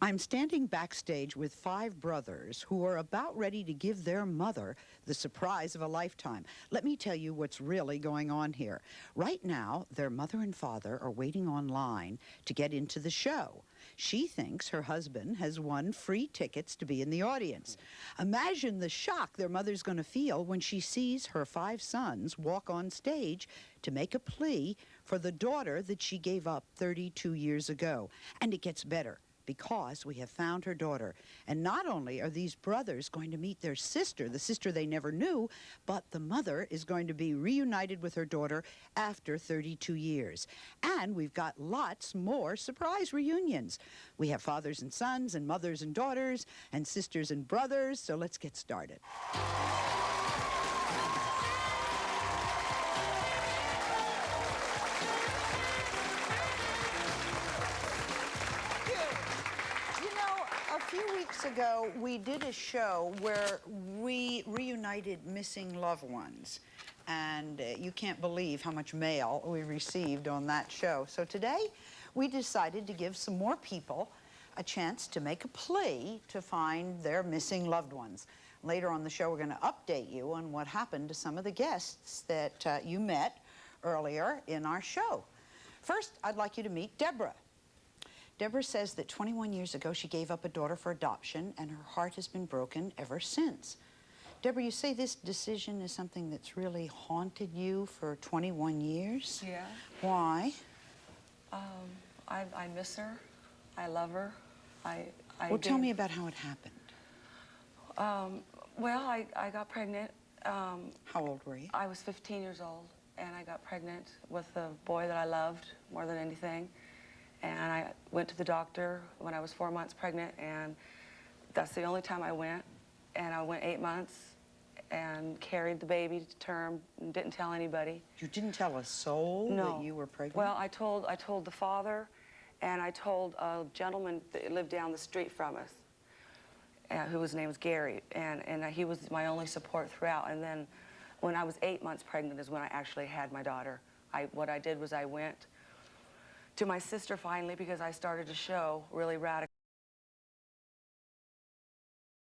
I'm standing backstage with five brothers who are about ready to give their mother the surprise of a lifetime. Let me tell you what's really going on here. Right now, their mother and father are waiting online to get into the show. She thinks her husband has won free tickets to be in the audience. Imagine the shock their mother's going to feel when she sees her five sons walk on stage to make a plea for the daughter that she gave up 32 years ago. And it gets better, because we have found her daughter. And not only are these brothers going to meet their sister, the sister they never knew, but the mother is going to be reunited with her daughter after 32 years. And we've got lots more surprise reunions. We have fathers and sons, and mothers and daughters, and sisters and brothers, so let's get started. A few weeks ago, we did a show where we reunited missing loved ones. And you can't believe how much mail we received on that show. So today, we decided to give some more people a chance to make a plea to find their missing loved ones. Later on the show, we're going to update you on what happened to some of the guests that you met earlier in our show. First, I'd like you to meet Deborah. Deborah says that 21 years ago she gave up a daughter for adoption, and her heart has been broken ever since. Deborah, you say this decision is something that's really haunted you for 21 years? Yeah. Why? I miss her. I love her. Well, tell me about how it happened. Well, I got pregnant. How old were you? I was 15 years old, and I got pregnant with a boy that I loved more than anything. And I went to the doctor when I was 4 months pregnant, and that's the only time I went. And I went 8 months and carried the baby to term and didn't tell anybody. You didn't tell a soul that you were pregnant? Well, I told the father, and I told a gentleman that lived down the street from us, whose name was Gary, and he was my only support throughout. And then when I was 8 months pregnant is when I actually had my daughter. What I did was I went to my sister finally, because I started a show really radical.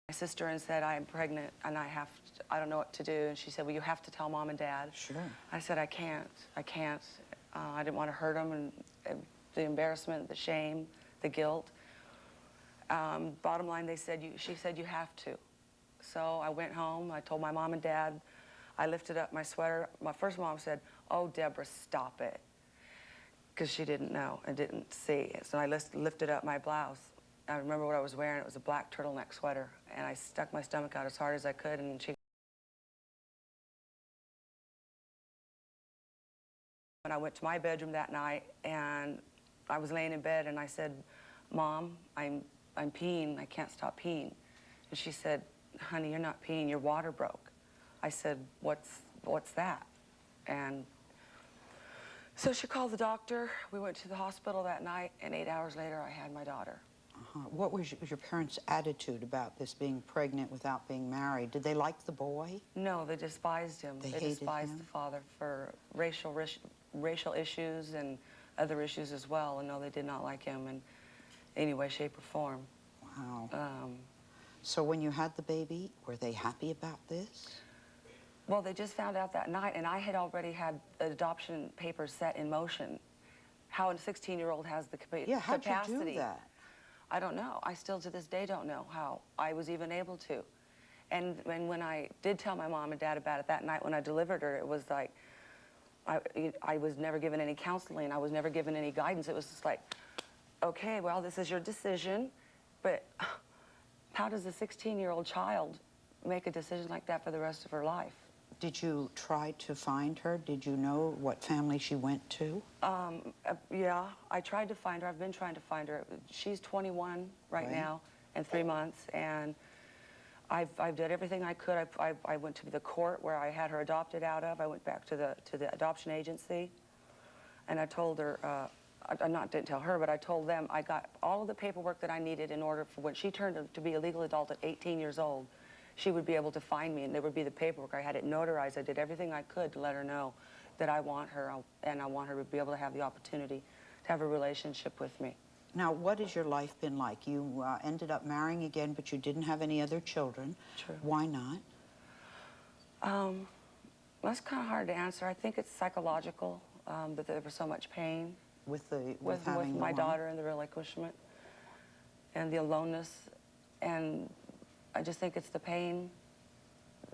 My sister and said, I'm pregnant and I don't know what to do. And she said, well, you have to tell Mom and Dad. Sure. I said, I can't. I didn't want to hurt them, and the embarrassment, the shame, the guilt. Bottom line, she said, you have to. So I went home, I told my mom and dad, I lifted up my sweater. My first mom said, oh, Deborah, stop it. Because she didn't know and didn't see. So I lifted up my blouse. I remember what I was wearing. It was a black turtleneck sweater. And I stuck my stomach out as hard as I could. And when I went to my bedroom that night, and I was laying in bed, and I said, Mom, I'm peeing. I can't stop peeing. And she said, honey, you're not peeing. Your water broke. I said, what's that? And so she called the doctor. We went to the hospital that night, and 8 hours later, I had my daughter. What was your parents' attitude about this, being pregnant without being married? Did they like the boy? No, they despised him. They despised the father for racial issues and other issues as well. And no, they did not like him in any way, shape, or form. Wow. So when you had the baby, were they happy about this? Well, they just found out that night, and I had already had adoption papers set in motion. How a 16-year-old has the capacity. How'd you do that? I don't know. I still to this day don't know how I was even able to. And when I did tell my mom and dad about it that night when I delivered her, it was like, I was never given any counseling. I was never given any guidance. It was just like, okay, well, this is your decision, but how does a 16-year-old child make a decision like that for the rest of her life? Did you try to find her? Did you know what family she went to? Yeah, I tried to find her. I've been trying to find her. She's 21 right now and 3 months, and I've done everything I could. I went to the court where I had her adopted out of. I went back to the adoption agency, and I told her, didn't tell her, but I told them I got all of the paperwork that I needed in order for when she turned to be a legal adult at 18 years old. She would be able to find me, and there would be the paperwork. I had it notarized. I did everything I could to let her know that I want her, and I want her to be able to have the opportunity to have a relationship with me. Now, what has your life been like? You ended up marrying again, but you didn't have any other children. True. Why not? That's kind of hard to answer. I think it's psychological, that there was so much pain With with having my the one? daughter and the relinquishment and the aloneness. And I just think it's the pain,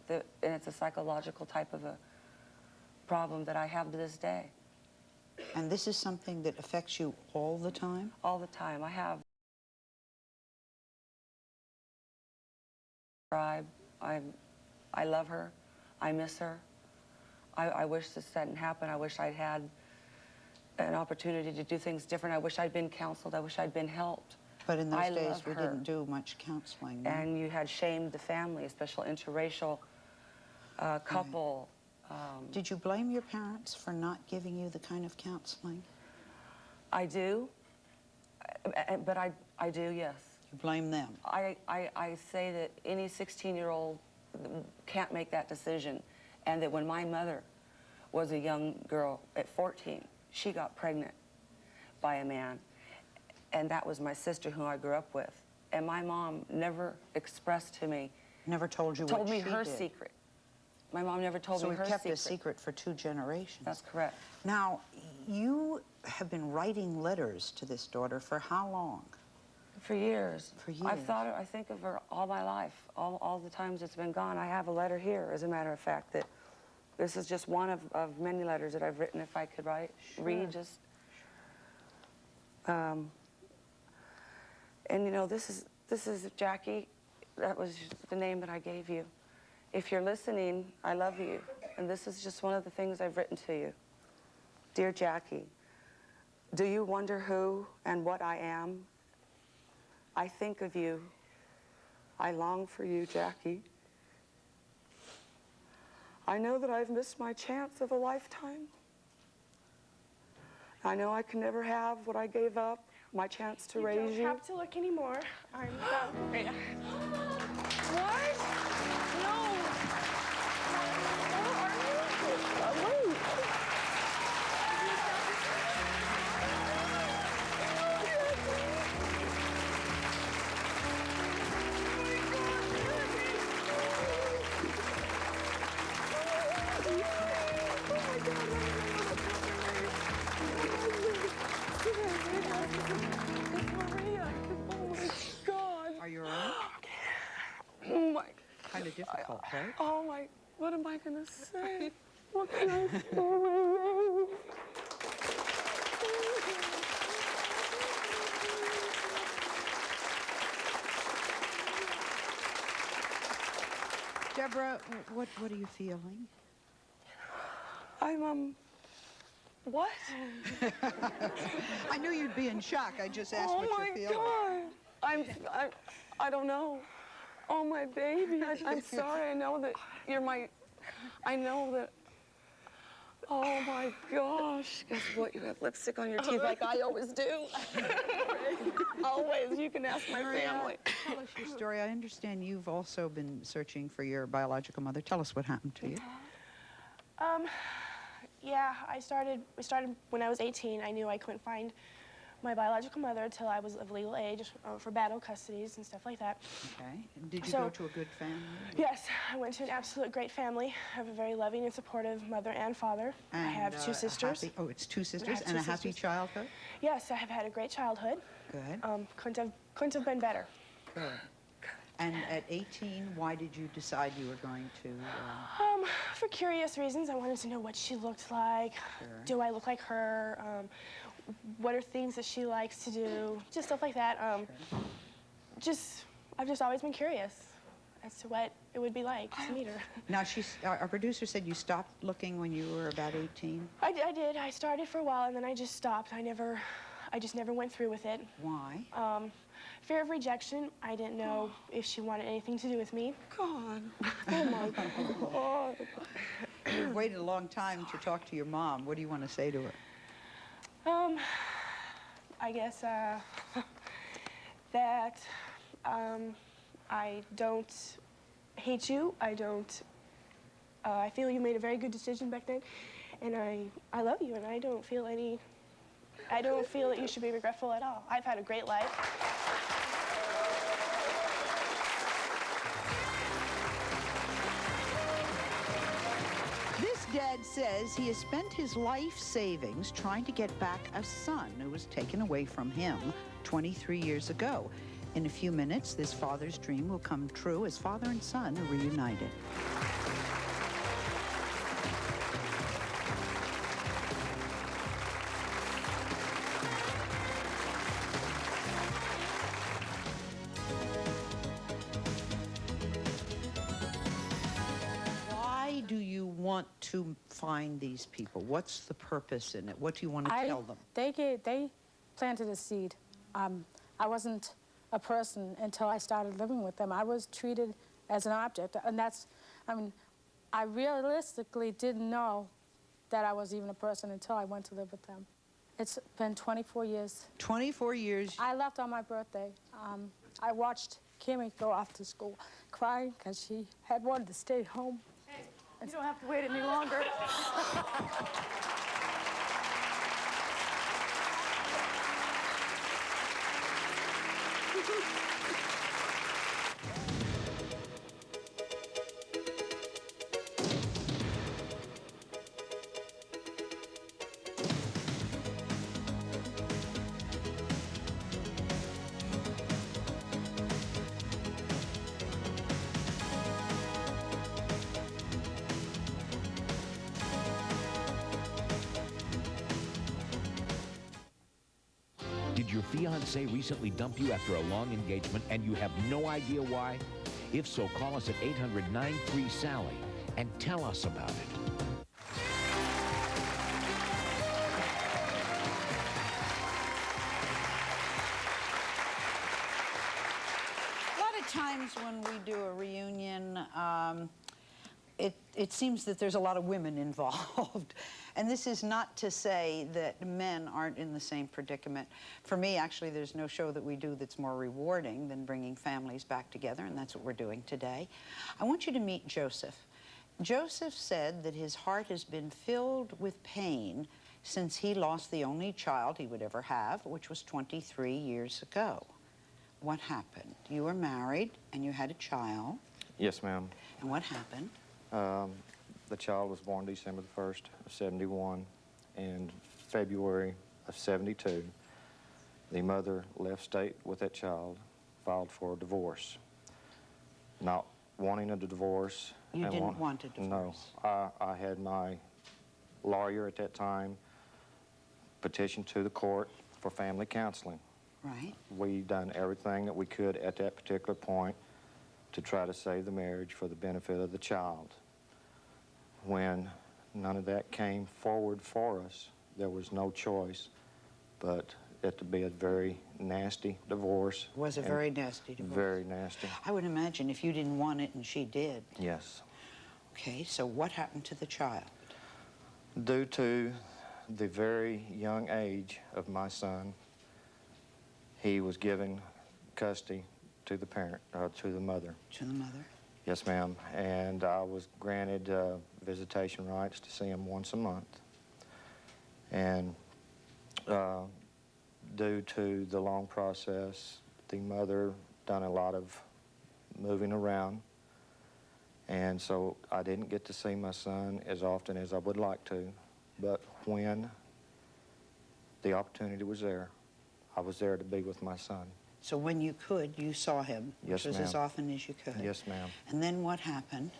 and it's a psychological type of a problem that I have to this day. And this is something that affects you all the time? All the time. I have tribe. I love her. I miss her. I wish this hadn't happened. I wish I'd had an opportunity to do things different. I wish I'd been counseled. I wish I'd been helped. But in those I days, love we her. didn't do much counseling. No? And you had shamed the family, especially interracial couple. Did you blame your parents for not giving you the kind of counseling? I do, but I do, yes. You blame them? I say that any 16-year-old can't make that decision, and that when my mother was a young girl at 14, she got pregnant by a man, and that was my sister who I grew up with. And my mom never expressed to me, Never told you what she did? told me her secret. My mom never told me her secret. So we kept a secret for 2 generations. That's correct. Now, you have been writing letters to this daughter for how long? For years. For years. I think of her all my life, all the times it's been gone. I have a letter here, as a matter of fact, that this is just one of many letters that I've written. If I could read just. And you know, this is Jackie. That was the name that I gave you. If you're listening, I love you. And this is just one of the things I've written to you. Dear Jackie, do you wonder who and what I am? I think of you. I long for you, Jackie. I know that I've missed my chance of a lifetime. I know I can never have what I gave up, my chance to raise you. You don't have to look anymore. I'm done. Right. What? No. Where are you? Wait. Are you all right? Oh my, Kind of difficult, right? oh my, what am I gonna say? What can I say? Deborah, what are you feeling? I'm, what? I knew you'd be in shock. I just asked Oh what my you're feeling. God. I don't know. Oh, my baby. I'm sorry. I know that you're my, I know that, oh my gosh. Guess what? You have lipstick on your teeth like I always do. Always. You can ask my family. Tell us your story. I understand you've also been searching for your biological mother. Tell us what happened to you. Yeah, we started when I was 18. I knew I couldn't find my biological mother until I was of legal age for battle custodies and stuff like that. Okay. Did you So- go to a good family? Yes, I went to an absolute great family. I have a very loving and supportive mother and father. I have 2 sisters. It's 2 sisters have and 2 a happy sisters. childhood? Yes, I have had a great childhood. Good. Couldn't have been better. Good. And at 18, why did you decide you were going to... For curious reasons, I wanted to know what she looked like. Sure. Do I look like her? What are things that she likes to do? Just stuff like that. I've just always been curious as to what it would be like to meet her. Now, our producer said you stopped looking when you were about 18. I did. I started for a while and then I just stopped. I just never went through with it. Why? Fear of rejection. I didn't know if she wanted anything to do with me. God. Oh, my God. You've waited a long time to talk to your mom. What do you want to say to her? I guess that I don't hate you. I feel you made a very good decision back then, and I love you, and I don't feel any I don't feel that you should be regretful at all. I've had a great life. This dad says he has spent his life savings trying to get back a son who was taken away from him 23 years ago. In a few minutes, this father's dream will come true as father and son are reunited. Why do you want to find these people? What's the purpose in it? What do you want to tell them? They planted a seed. I wasn't a person until I started living with them. I was treated as an object, and I realistically didn't know that I was even a person until I went to live with them. It's been 24 years. 24 years. I left on my birthday. I watched Kimmy go off to school crying because she had wanted to stay home. Hey, you don't have to wait any longer. Did your fiancé recently dump you after a long engagement and you have no idea why? If so, call us at 800-93-SALLY and tell us about it. A lot of times when we do a reunion, it seems that there's a lot of women involved. And this is not to say that men aren't in the same predicament. For me, actually, there's no show that we do that's more rewarding than bringing families back together, and that's what we're doing today. I want you to meet Joseph. Joseph said that his heart has been filled with pain since he lost the only child he would ever have, which was 23 years ago. What happened? You were married and you had a child. Yes, ma'am. And what happened? The child was born December the 1st of 71, and February of 72, the mother left state with that child, filed for a divorce. Not wanting a divorce. You didn't want a divorce? No. I had my lawyer at that time petition to the court for family counseling. Right. We done everything that we could at that particular point to try to save the marriage for the benefit of the child. When none of that came forward for us, there was no choice but it to be a very nasty divorce. It was a very nasty divorce. Very nasty. I would imagine if you didn't want it and she did. Yes. Okay, so what happened to the child? Due to the very young age of my son, he was given custody to the parent, to the mother. To the mother? Yes, ma'am. And I was granted visitation rights to see him once a month. And due to the long process, the mother done a lot of moving around. And so I didn't get to see my son as often as I would like to. But when the opportunity was there, I was there to be with my son. So when you could, you saw him, which Yes, was as ma'am. often as you could. Yes, ma'am. And then what happened?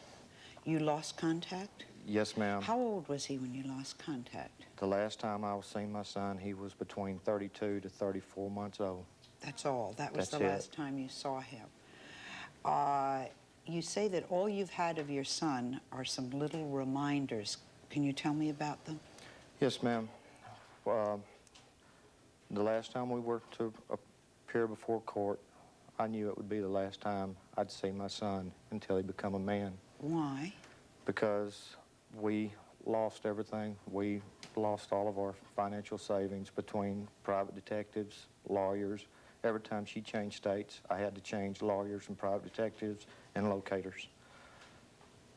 You lost contact? Yes, ma'am. How old was he when you lost contact? The last time I was seeing my son, he was between 32 to 34 months old. That's all. That was That's the it. last time you saw him. You say that all you've had of your son are some little reminders. Can you tell me about them? Yes, ma'am. The last time we were to appear before court, I knew it would be the last time I'd see my son until he become a man. Why? Because we lost everything. We lost all of our financial savings between private detectives, lawyers. Every time she changed states, I had to change lawyers and private detectives and locators.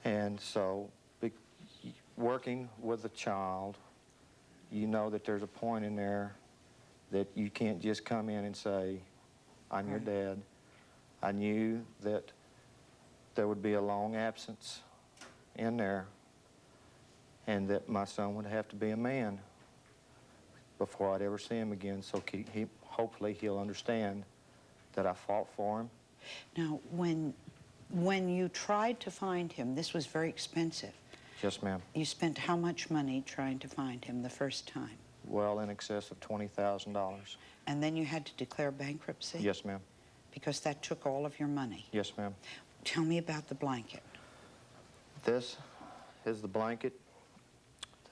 And so, working with a child, you know that there's a point in there that you can't just come in and say, I'm your dad. I knew that there would be a long absence in there and that my son would have to be a man before I'd ever see him again. So hopefully he'll understand that I fought for him. Now, when you tried to find him, this was very expensive. Yes, ma'am. You spent how much money trying to find him the first time? Well, in excess of $20,000. And then you had to declare bankruptcy? Yes, ma'am. Because that took all of your money? Yes, ma'am. Tell me about the blanket. This is the blanket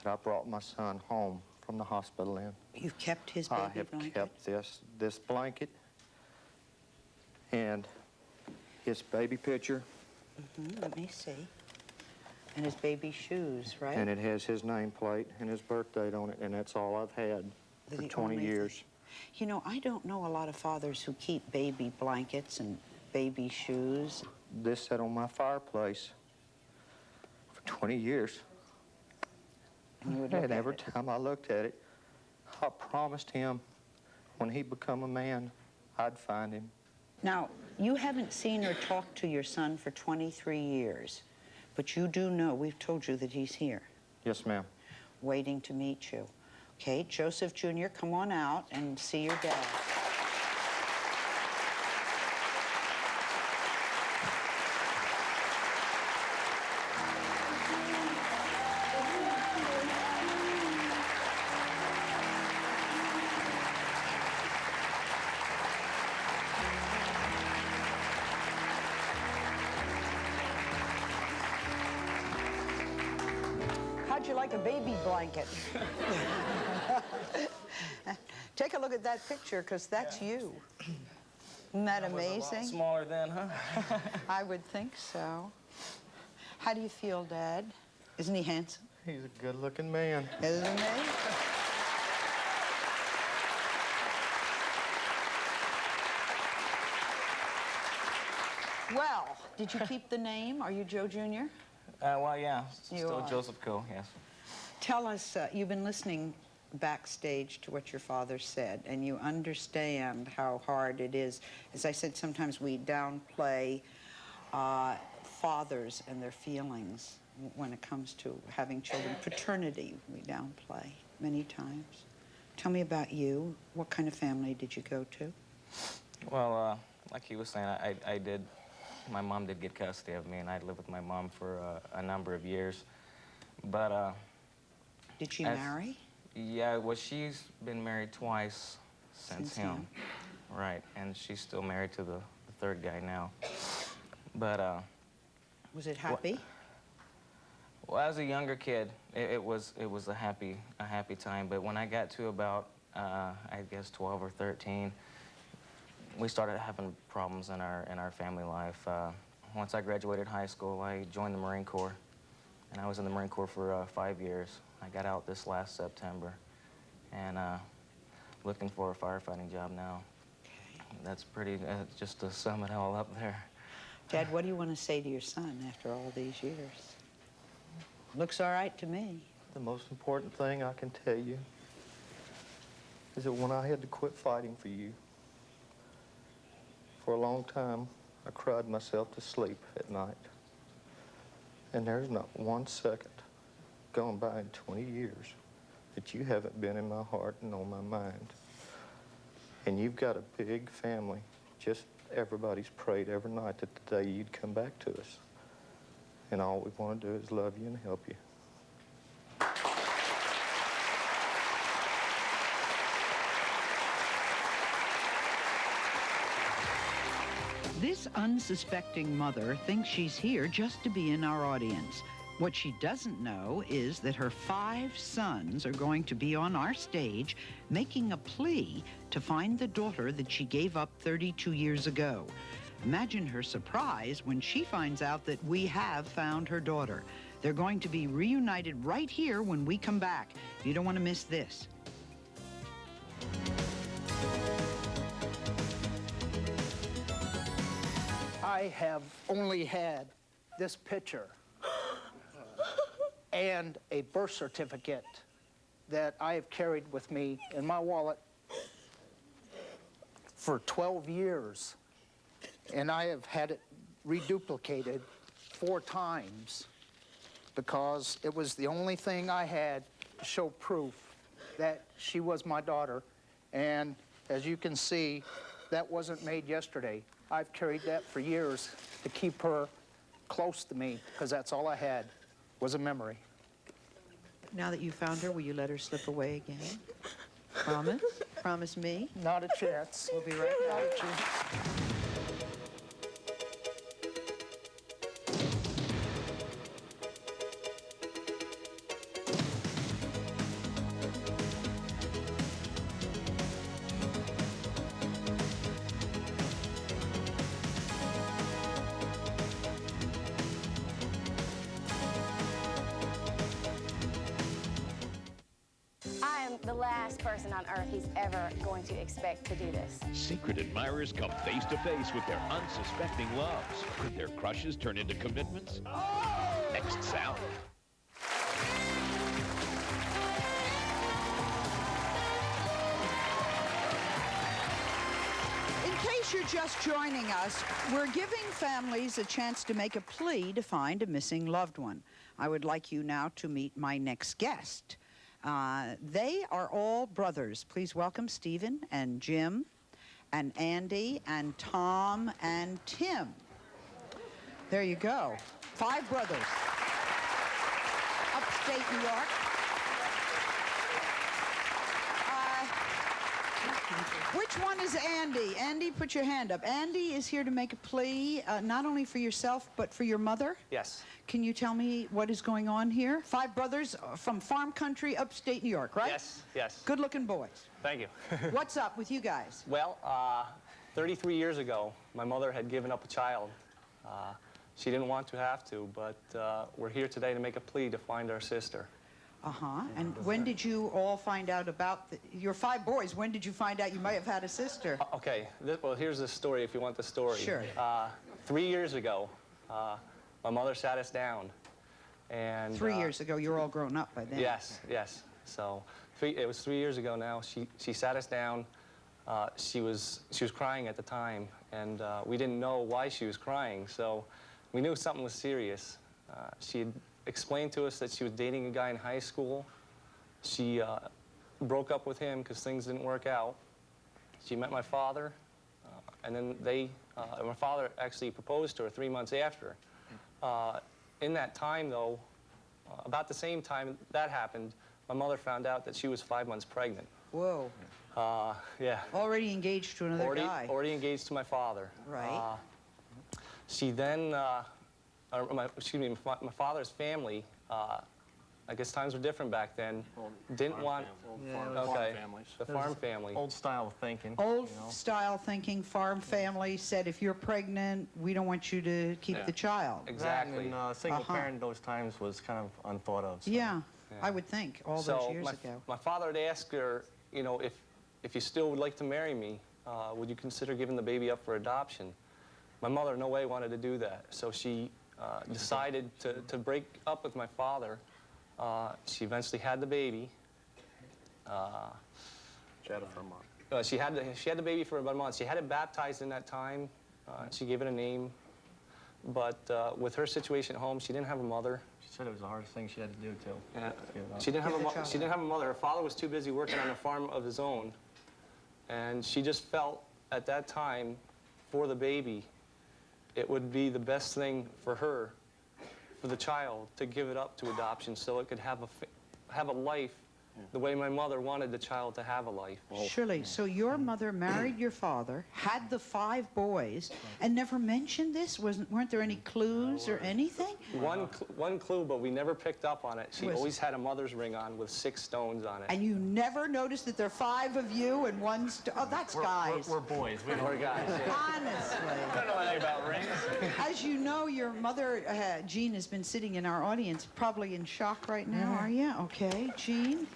that I brought my son home from the hospital in. You've kept his baby blanket? I have kept this blanket and his baby picture. Let me see. And his baby shoes, right? And it has his nameplate and his birth date on it, and that's all I've had for 20 years. You know, I don't know a lot of fathers who keep baby blankets and baby shoes. This sat on my fireplace for 20 years. And every time I looked at it, I promised him when he become a man, I'd find him. Now, you haven't seen or talked to your son for 23 years, but you do know, we've told you that he's here. Yes, ma'am. Waiting to meet you. Okay, Joseph Jr., come on out and see your dad. How'd you like a baby blanket? Take a look at that picture, because that's you. Isn't that amazing? Was a lot smaller then, huh? I would think so. How do you feel, Dad? Isn't he handsome? He's a good-looking man. Isn't he? Well, did you keep the name? Are you Joe Jr.? Well, yeah, You still are. Joseph Co., yes. Tell us, you've been listening backstage to what your father said, and you understand how hard it is. As I said, sometimes we downplay fathers and their feelings when it comes to having children. Paternity, we downplay many times. Tell me about you. What kind of family did you go to? Well, like he was saying, my mom did get custody of me, and I lived with my mom for a number of years. But, Did she marry? Yeah, well, she's been married twice since him. Right, and she's still married to the third guy now. But, Was it happy? Well, as a younger kid, it was a happy time. But when I got to about, I guess 12 or 13, we started having problems in our family life. Once I graduated high school, I joined the Marine Corps, and I was in the Marine Corps for 5 years. I got out this last September, and looking for a firefighting job now. Okay. That's pretty, just to sum it all up there. Dad, what do you want to say to your son after all these years? Looks all right to me. The most important thing I can tell you is that when I had to quit fighting for you, for a long time, I cried myself to sleep at night. And there's not 1 second gone by in 20 years that you haven't been in my heart and on my mind. And you've got a big family. Just everybody's prayed every night that the day you'd come back to us. And all we want to do is love you and help you. This unsuspecting mother thinks she's here just to be in our audience. What she doesn't know is that her 5 sons are going to be on our stage making a plea to find the daughter that she gave up 32 years ago. Imagine her surprise when she finds out that we have found her daughter. They're going to be reunited right here when we come back. You don't want to miss this. I have only had this picture and a birth certificate that I have carried with me in my wallet for 12 years, and I have had it reduplicated 4 times because it was the only thing I had to show proof that she was my daughter. And as you can see, that wasn't made yesterday. I've carried that for years to keep her close to me because that's all I had was a memory. Now that you found her, will you let her slip away again? Promise? Promise me? Not a chance. We'll be right back. Not a chance. I am the last person on earth he's ever going to expect to do this. Secret admirers come face to face with their unsuspecting loves. Could their crushes turn into commitments? Next Sally. In case you're just joining us, we're giving families a chance to make a plea to find a missing loved one. I would like you now to meet my next guest. They are all brothers. Please welcome Stephen and Jim and Andy and Tom and Tim. There you go. 5 brothers. Upstate New York. Which one is Andy? Andy, put your hand up. Andy is here to make a plea, not only for yourself, but for your mother. Yes. Can you tell me what is going on here? 5 brothers from farm country, upstate New York, right? Yes, yes. Good-looking boys. Thank you. What's up with you guys? Well, 33 years ago, my mother had given up a child. She didn't want to have to, but we're here today to make a plea to find our sister. Uh-huh. And when did you all find out about your 5 boys? When did you find out you might have had a sister? Okay, well, here's the story if you want the story. Sure. 3 years ago, my mother sat us down. And 3 years ago, you were all grown up by then. Yes, yes. So it was 3 years ago now. She sat us down. She was crying at the time, and we didn't know why she was crying. So we knew something was serious. She had explained to us that she was dating a guy in high school. She broke up with him because things didn't work out. She met my father, and then my father actually proposed to her 3 months after. In that time, though, about the same time that happened, my mother found out that she was 5 months pregnant. Whoa. Yeah. Already engaged to another guy. Already engaged to my father. Right. She then, my father's family, I guess times were different back then, didn't want... Farm families. The farm family. Old style of thinking. Old style thinking, farm family said, if you're pregnant, we don't want you to keep the child. Exactly. And single parent those times was kind of unthought of. So. Yeah, I would think, all those years ago. My father had asked her, you know, if you still would like to marry me, would you consider giving the baby up for adoption? My mother, no way, wanted to do that. So she decided to break up with my father. She eventually had the baby. She had it for a month. She had the baby for about a month. She had it baptized in that time. She gave it a name. But with her situation at home, she didn't have a mother. She said it was the hardest thing she had to do, too. Yeah. She didn't have a mother. Her father was too busy working on a farm of his own. And she just felt at that time, for the baby, it would be the best thing for her, for the child, to give it up to adoption so it could have a life the way my mother wanted the child to have a life. Shirley, so your mother married your father, had the 5 boys, and never mentioned this? Weren't there any clues or anything? One clue, but we never picked up on it. She always had a mother's ring on with 6 stones on it. And you never noticed that there are 5 of you and 1 stone? Oh, that's guys. We're boys. We're guys. Yeah. Honestly. I don't know anything about rings. As you know, your mother, Jean, has been sitting in our audience, probably in shock right now, are you? Okay, Jean.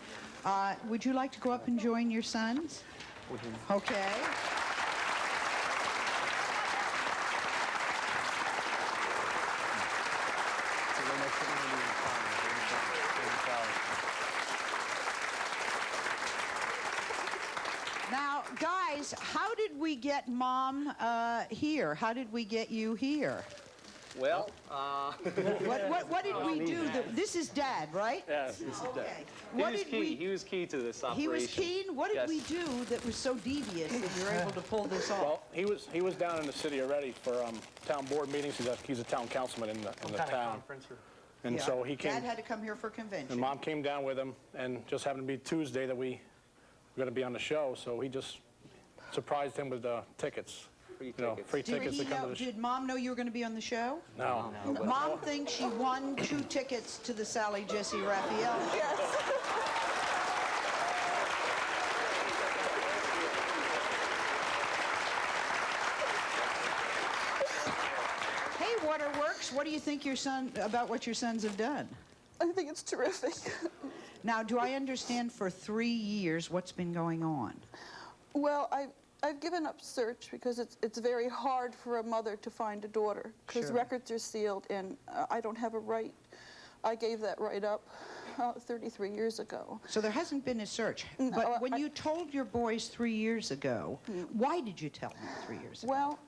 Would you like to go up and join your sons? Okay. Now, guys, how did we we get Mom here? How did we get you here? Well, What did we do? This is Dad, right? yes, this is Dad. Okay. He What was did key. we? He was key to this operation. He was keen. What did Yes. we do that was so devious that you're able to pull this off? Well, he was down in the city already for town board meetings. He's a town councilman in the town. And Yeah. so he came, Dad had to come here for convention. and Mom came down with him, and just happened to be Tuesday that we were going to be on the show, so he just surprised him with the tickets. Free You know, tickets. free tickets to come to the show. Did Mom know you were going to be on the show? No. Mom thinks she won 2 tickets to the Sally Jessy Raphael. Yes. Hey, Waterworks, what do you think about what your sons have done? I think it's terrific. Now, do I understand for 3 years what's been going on? Well, I've given up search because it's very hard for a mother to find a daughter because Sure. records are sealed and I don't have a right. I gave that right up 33 years ago. So there hasn't been a search. No, But when you told your boys 3 years ago, why did you tell them 3 years ago? Well,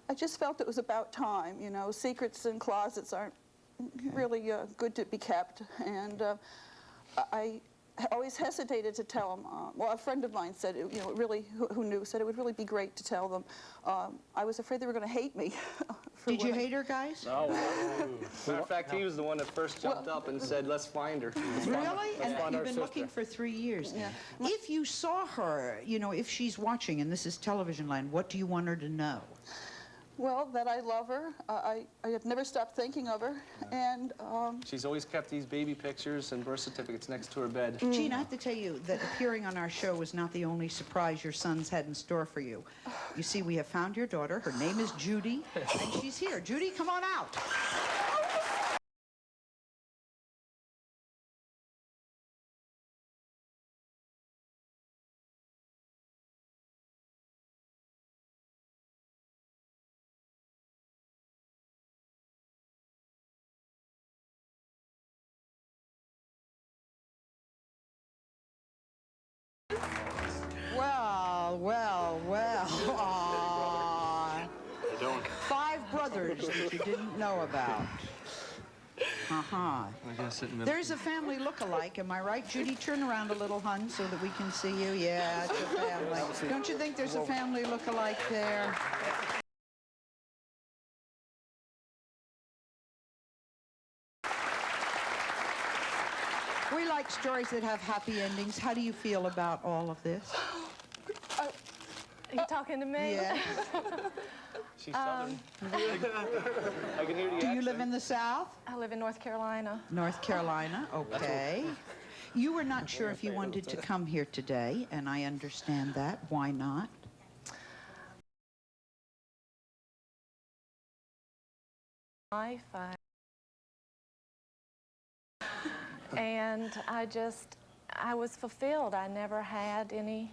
I just felt it was about time. You know, secrets in closets aren't really good to be kept, and I always hesitated to tell them. Well, a friend of mine said, you know, who knew, said it would really be great to tell them. I was afraid they were going to hate me. Did you hate her, guys? No. Matter of fact, he was the one that first jumped up and said, "Let's find her." Really? And find you've our been sister. looking for 3 years. Yeah. If you saw her, you know, if she's watching, and this is television land, what do you want her to know? Well, that I love her. I have never stopped thinking of her, and She's always kept these baby pictures and birth certificates next to her bed. Gene, I have to tell you that appearing on our show was not the only surprise your sons had in store for you. You see, we have found your daughter. Her name is Judy, and she's here. Judy, come on out. Well, well, well. Aw. 5 brothers that you didn't know about. Uh-huh. There's a family look-alike, am I right? Judy, turn around a little, hun, so that we can see you. Yeah, it's a family. Don't you think there's a family look-alike there? We like stories that have happy endings. How do you feel about all of this? Are you talking to me? Yeah. She's Southern. I can hear the Do you live in the South? I live in North Carolina. North Carolina, okay. You were not sure if you wanted to come here today, and I understand that. Why not? Life, and I was fulfilled. I never had any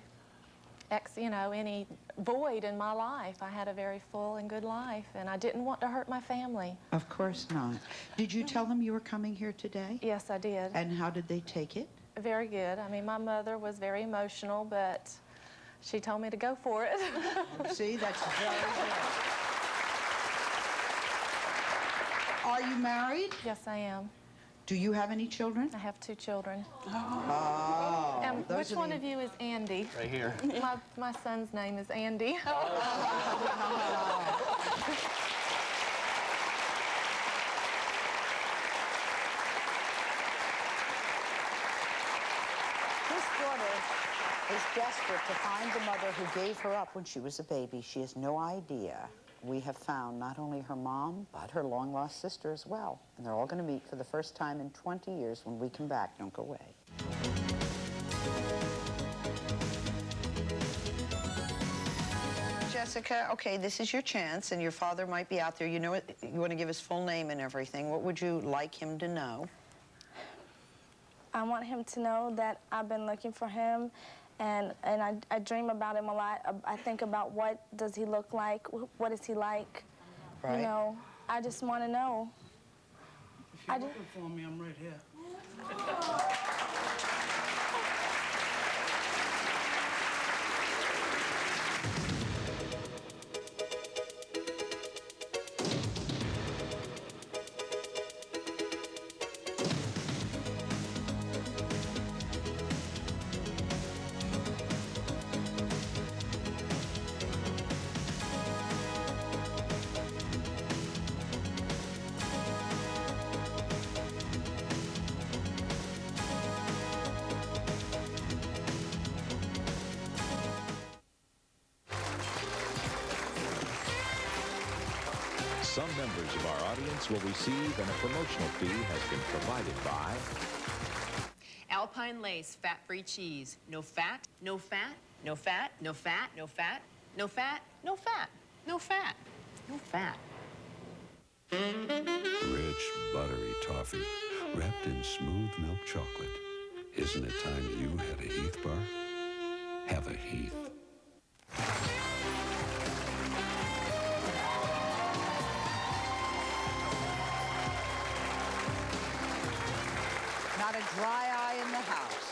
any void in my life. I had a very full and good life, and I didn't want to hurt my family. Of course not. Did you tell them you were coming here today? Yes, I did. And how did they take it? Very good. I mean, my mother was very emotional, but she told me to go for it. See, that's very good. Are you married? Yes, I am. Do you have any children? I have 2 children. Oh. Which one of you is Andy? Right here. My son's name is Andy. This daughter is desperate to find the mother who gave her up when she was a baby. She has no idea. We have found not only her mom, but her long-lost sister as well. And they're all going to meet for the first time in 20 years when we come back. Don't go away. Jessica, okay, this is your chance, and your father might be out there. You know what? You want to give his full name and everything. What would you like him to know? I want him to know that I've been looking for him, and I dream about him a lot. I think about what does he look like, what is he like, Right. you know. I just want to know. If you're looking for me, I'm right here. Some members of our audience will receive, and a promotional fee has been provided by Alpine Lace fat-free cheese. No fat, no fat, no fat, no fat, no fat, no fat, no fat, no fat, no fat. Rich, buttery toffee wrapped in smooth milk chocolate. Isn't it time you had a Heath bar? Have a Heath. Not a dry eye in the house.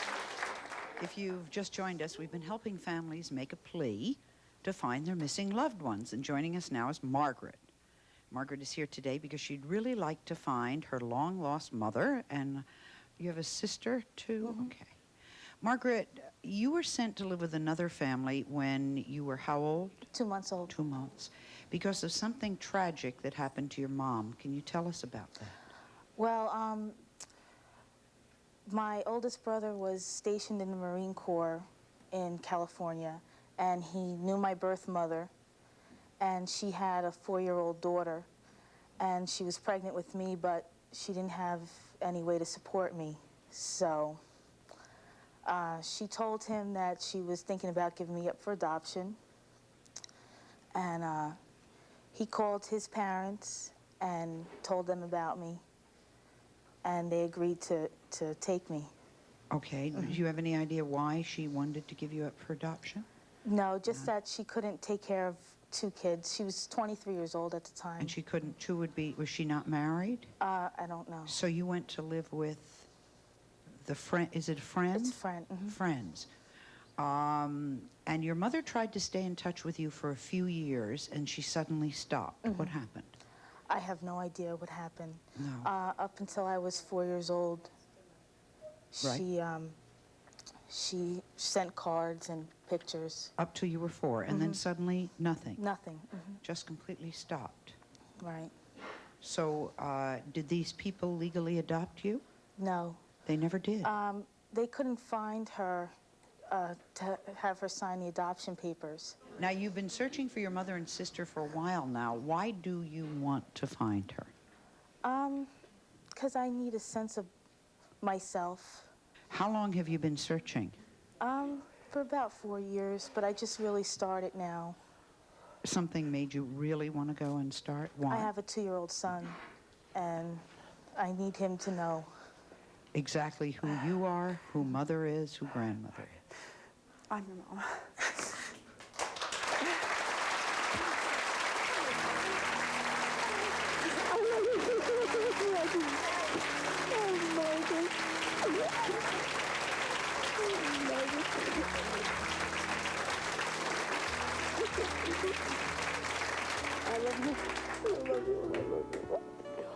If you've just joined us, we've been helping families make a plea to find their missing loved ones. And joining us now is Margaret. Margaret is here today because she'd really like to find her long-lost mother. And you have a sister, too? Mm-hmm. Okay. Margaret, you were sent to live with another family when you were how old? 2 months old. 2 months. Because of something tragic that happened to your mom. Can you tell us about that? Well, my oldest brother was stationed in the Marine Corps in California, and he knew my birth mother, and she had a 4-year-old daughter, and she was pregnant with me, but she didn't have any way to support me. So she told him that she was thinking about giving me up for adoption, and he called his parents and told them about me, and they agreed to take me. Okay. Do you have any idea why she wanted to give you up for adoption? No, just that she couldn't take care of 2 kids. She was 23 years old at the time. And she couldn't, was she not married? I don't know. So you went to live with the friend, is it a friend? It's a friend. Mm-hmm. Friends. And your mother tried to stay in touch with you for a few years, and she suddenly stopped. Mm-hmm. What happened? I have no idea what happened. No. Up until I was 4 years old, Right. she sent cards and pictures. Up till you were 4, and then suddenly nothing. Nothing. Mm-hmm. Just completely stopped. Right. So did these people legally adopt you? No. They never did. They couldn't find her to have her sign the adoption papers. Now, you've been searching for your mother and sister for a while now. Why do you want to find her? Because I need a sense of myself. How long have you been searching? For about 4 years, but I just really started now. Something made you really want to go and start? Why? I have a 2-year-old son, and I need him to know. Exactly who you are, who mother is, who grandmother is. I'm your mom.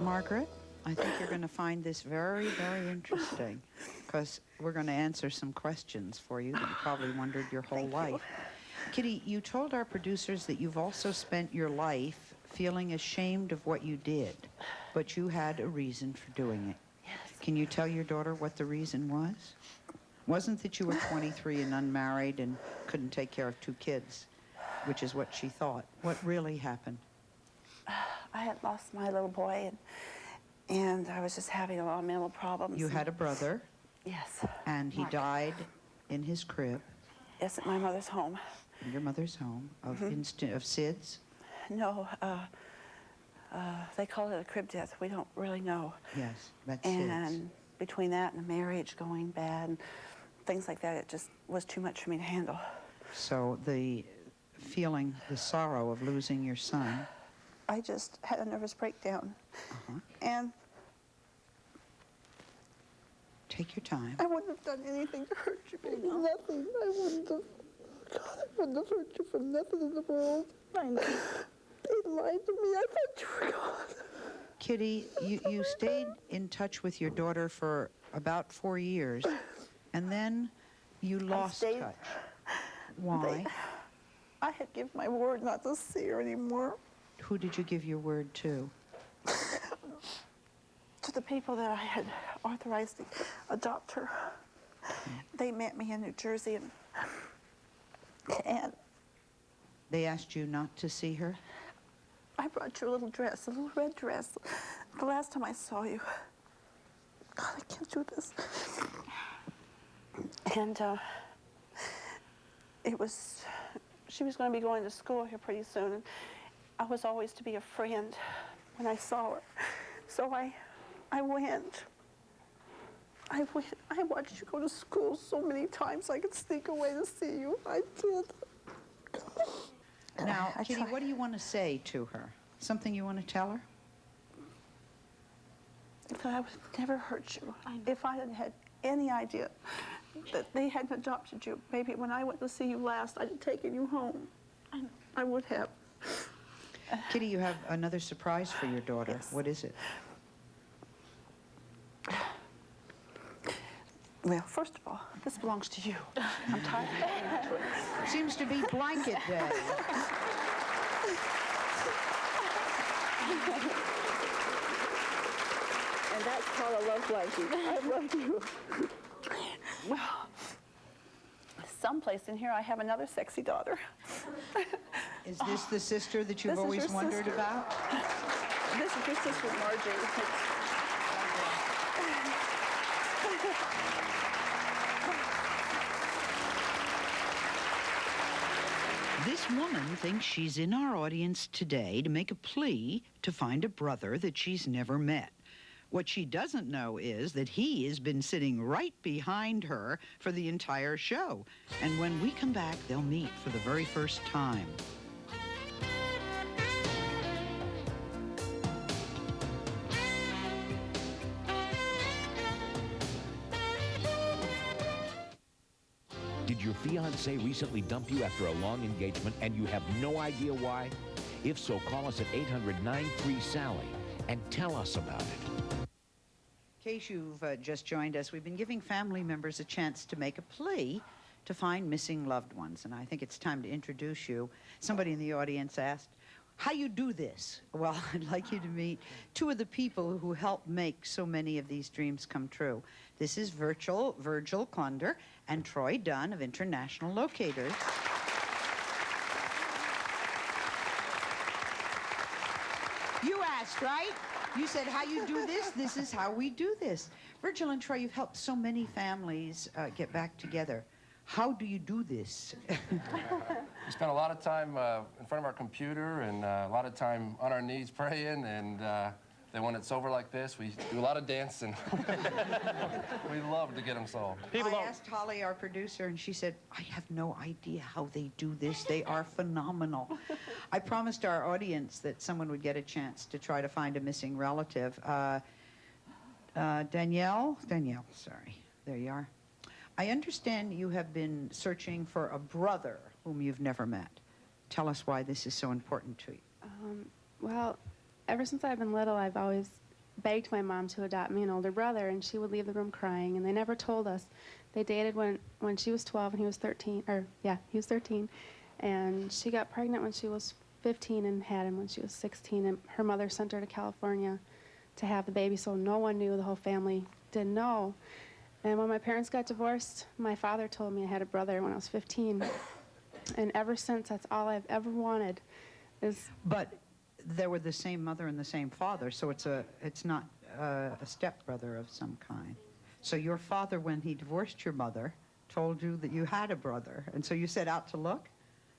Margaret, I think you're going to find this very, very interesting, because we're going to answer some questions for you that you probably wondered your whole life. Kitty, you told our producers that you've also spent your life feeling ashamed of what you did, but you had a reason for doing it. Yes. Can you tell your daughter what the reason was? Wasn't that you were 23 and unmarried and couldn't take care of 2 kids, which is what she thought. What really happened? I had lost my little boy, and I was just having a lot of mental problems. You had a brother. Yes. And he Mark. died in his crib. Yes, at my mother's home. In your mother's home of of SIDS. No, they call it a crib death. We don't really know. Yes, that's And SIDS. between that and the marriage going bad, and things like that, it just was too much for me to handle. So the feeling, the sorrow of losing your son. I just had a nervous breakdown. And take your time. I wouldn't have done anything to hurt you, baby. Nothing. I wouldn't have. God, I wouldn't have hurt you for nothing in the world. I know. They lied to me. I thought you were gone. Kitty, you stayed in touch with your daughter for about 4 years, and then you lost touch. Why? I had given my word not to see her anymore. Who did you give your word to? To the people that I had authorized to adopt her. They met me in New Jersey, and they asked you not to see her? I brought you a little dress, a little red dress. The last time I saw you. God, I can't do this. And she was going to be going to school here pretty soon, and I was always to be a friend when I saw her. So I went. I watched you go to school so many times I could sneak away to see you. I did. Now, Kitty, what do you want to say to her? Something you want to tell her? That I would never hurt you. If I had had any idea that they hadn't adopted you, maybe when I went to see you last, I'd have taken you home. I would have. Kitty, you have another surprise for your daughter. Yes. What is it? Well, first of all, this belongs to you. I'm tired. Seems to be blanket day. And that's called a love blanket. I love you. Well, someplace in here I have another sexy daughter. Is this the sister that you've always wondered about? This is your sister, Margie. This woman thinks she's in our audience today to make a plea to find a brother that she's never met. What she doesn't know is that he has been sitting right behind her for the entire show. And when we come back, they'll meet for the very first time. Did your fiancé recently dump you after a long engagement and you have no idea why? If so, call us at 800-93-SALLY and tell us about it. In case you've just joined us, we've been giving family members a chance to make a plea to find missing loved ones. And I think it's time to introduce you. Somebody in the audience asked, how you do this? Well, I'd like you to meet two of the people who help make so many of these dreams come true. This is Virgil Klunder and Troy Dunn of International Locators. You asked, right? You said, how you do this? This is how we do this. Virgil and Troy, you've helped so many families get back together. How do you do this? We spend a lot of time in front of our computer and a lot of time on our knees praying, and then when it's over like this, we do a lot of dancing. We love to get them solved. I asked Holly, our producer, and she said, I have no idea how they do this. They are phenomenal. I promised our audience that someone would get a chance to try to find a missing relative. Danielle, sorry, there you are. I understand you have been searching for a brother whom you've never met. Tell us why this is so important to you. Well, ever since I've been little, I've always begged my mom to adopt me an older brother, and she would leave the room crying, and they never told us. They dated when she was 12 and he was 13, he was 13, and she got pregnant when she was 15 and had him when she was 16, and her mother sent her to California to have the baby, so no one knew, the whole family didn't know. And when my parents got divorced, my father told me I had a brother when I was 15. And ever since, that's all I've ever wanted is... But they were the same mother and the same father, so it's not a stepbrother of some kind. So your father, when he divorced your mother, told you that you had a brother, and so you set out to look?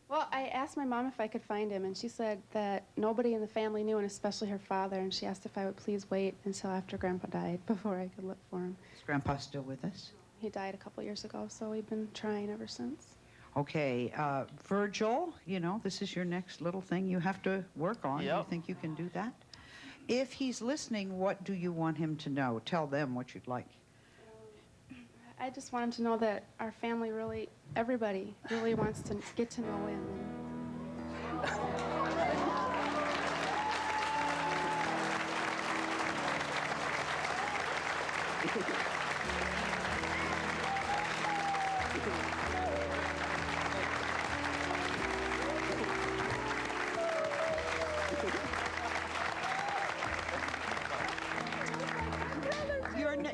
Well, I asked my mom if I could find him, and she said that nobody in the family knew, and especially her father, and she asked if I would please wait until after Grandpa died before I could look for him. Is Grandpa still with us? He died a couple years ago, so we've been trying ever since. Okay, Virgil, you know, this is your next little thing you have to work on. Yep. You think you can do that? If he's listening, what do you want him to know? Tell them what you'd like. I just want him to know that our family really, everybody really wants to get to know him.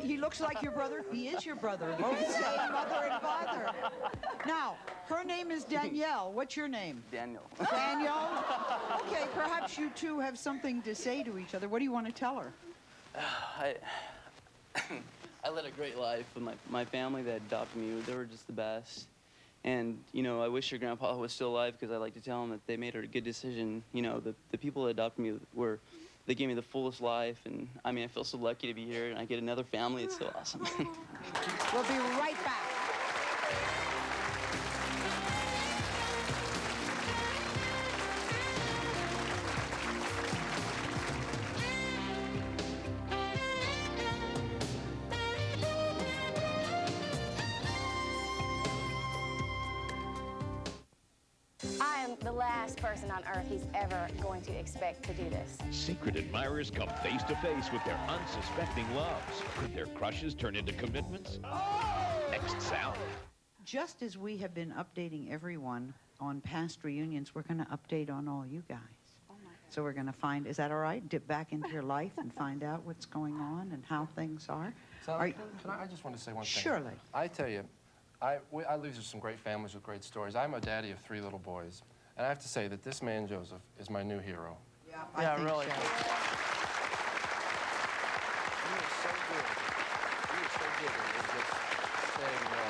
He looks like your brother. He is your brother. Both same mother and father. Now, Her name is Danielle. What's your name? Daniel. Daniel? Okay, perhaps you two have something to say to each other. What do you want to tell her? I led a great life with my family that adopted me. They were just the best. And, you know, I wish your grandpa was still alive because I like to tell him that they made a good decision. You know, the people that adopted me they gave me the fullest life. And, I mean, I feel so lucky to be here and I get another family. It's so awesome. We'll be right back. I am the last person on earth he's ever going to expect to do this. Secret admirers come face to face with their unsuspecting loves. Could their crushes turn into commitments? Next, Sally. Just as we have been updating everyone on past reunions, we're going to update on all you guys. So we're going to find, is that all right? Dip back into your life and find out what's going on and how things are. Sally, I just want to say one thing. Surely. I tell you, I live with some great families with great stories. I'm a daddy of 3 little boys. And I have to say that this man, Joseph, is my new hero. Yeah, I think really. so. He is so good. He is so good at just saying no.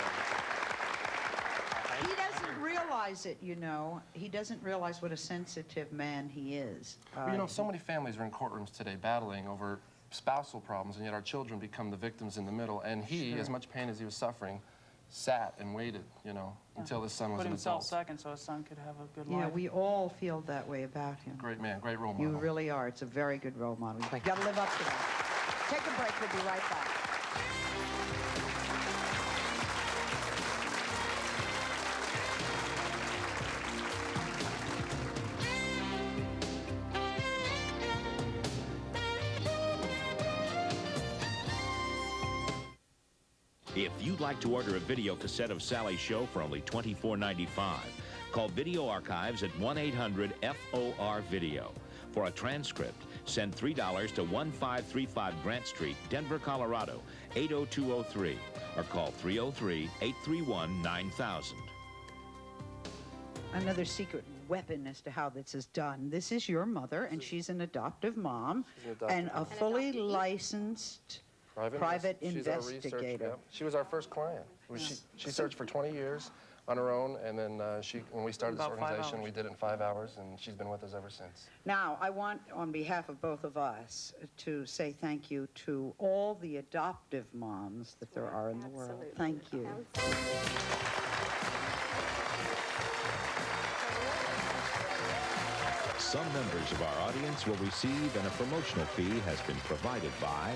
He doesn't realize it, you know. He doesn't realize what a sensitive man he is. Well, you know, so many families are in courtrooms today battling over spousal problems, and yet our children become the victims in the middle. And he, as much pain as he was suffering, sat and waited, you know, until his son was Put an himself adult. second so his son could have a good life. Yeah, we all feel that way about him. Great man, great role model. You really are. It's a very good role model. You've got to live up to that. Take a break. We'll be right back. If you'd like to order a video cassette of Sally's show for only $24.95, call Video Archives at 1-800-FOR-VIDEO. For a transcript, send $3 to 1535 Grant Street, Denver, Colorado, 80203, or call 303-831-9000. Another secret weapon as to how this is done. This is your mother, and she's an adoptive mom and a fully licensed private She's our investigator. research, yeah. She was our first client. She searched for 20 years on her own, and then when we started this organization, we did it in 5 hours, and she's been with us ever since. Now, I want, on behalf of both of us, to say thank you to all the adoptive moms that there are in the world. Thank you. Some members of our audience will receive, and a promotional fee has been provided by...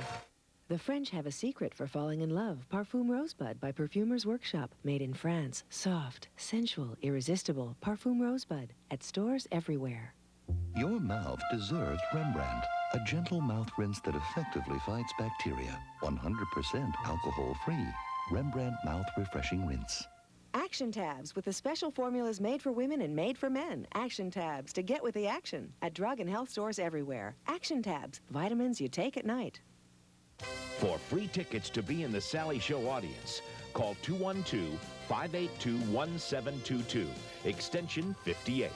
The French have a secret for falling in love. Parfum Rosebud by Perfumers Workshop. Made in France. Soft, sensual, irresistible. Parfum Rosebud. At stores everywhere. Your mouth deserves Rembrandt, a gentle mouth rinse that effectively fights bacteria. 100% alcohol-free. Rembrandt Mouth Refreshing Rinse. Action Tabs with the special formulas made for women and made for men. Action Tabs to get with the action. At drug and health stores everywhere. Action Tabs. Vitamins you take at night. For free tickets to be in the Sally Show audience, call 212-582-1722, extension 58.